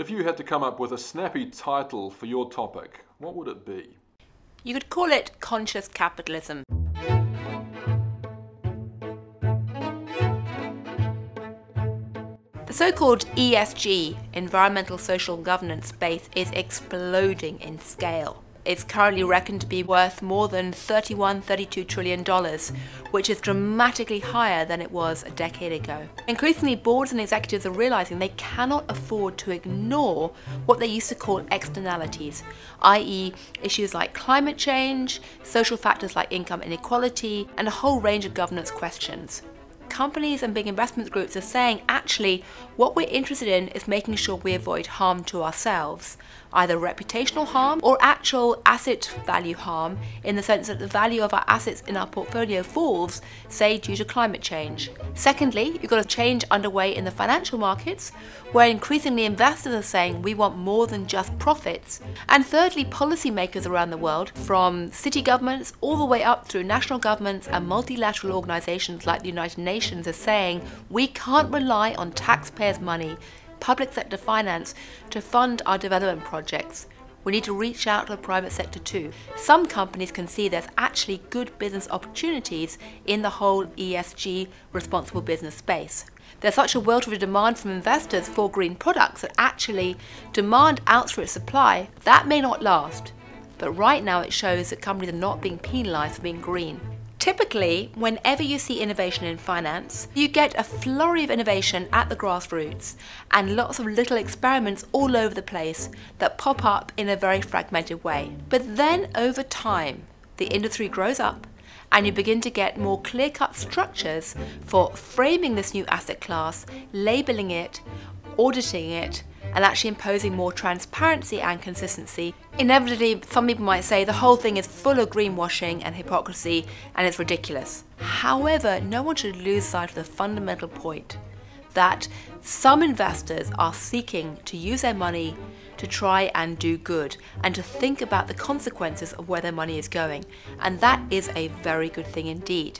If you had to come up with a snappy title for your topic, what would it be? You could call it conscious capitalism. The so-called ESG, environmental social governance space, is exploding in scale. It's currently reckoned to be worth more than $32 trillion, which is dramatically higher than it was a decade ago. Increasingly, boards and executives are realizing they cannot afford to ignore what they used to call externalities, i.e. issues like climate change, social factors like income inequality, and a whole range of governance questions. Companies and big investment groups are saying, actually, what we're interested in is making sure we avoid harm to ourselves, either reputational harm or actual asset value harm, in the sense that the value of our assets in our portfolio falls, say, due to climate change. Secondly, you've got a change underway in the financial markets, where increasingly investors are saying we want more than just profits. And thirdly, policymakers around the world, from city governments all the way up through national governments and multilateral organizations like the United Nations, are saying we can't rely on taxpayers' money, public sector finance, to fund our development projects. We need to reach out to the private sector too. Some companies can see there's actually good business opportunities in the whole ESG responsible business space. There's such a wealth of demand from investors for green products that actually demand outstrips supply. That may not last, but right now it shows that companies are not being penalized for being green. Typically, whenever you see innovation in finance, you get a flurry of innovation at the grassroots and lots of little experiments all over the place that pop up in a very fragmented way. But then over time, the industry grows up and you begin to get more clear-cut structures for framing this new asset class, labeling it, auditing it, and actually imposing more transparency and consistency. Inevitably, some people might say the whole thing is full of greenwashing and hypocrisy and it's ridiculous. However, no one should lose sight of the fundamental point that some investors are seeking to use their money to try and do good and to think about the consequences of where their money is going. And that is a very good thing indeed.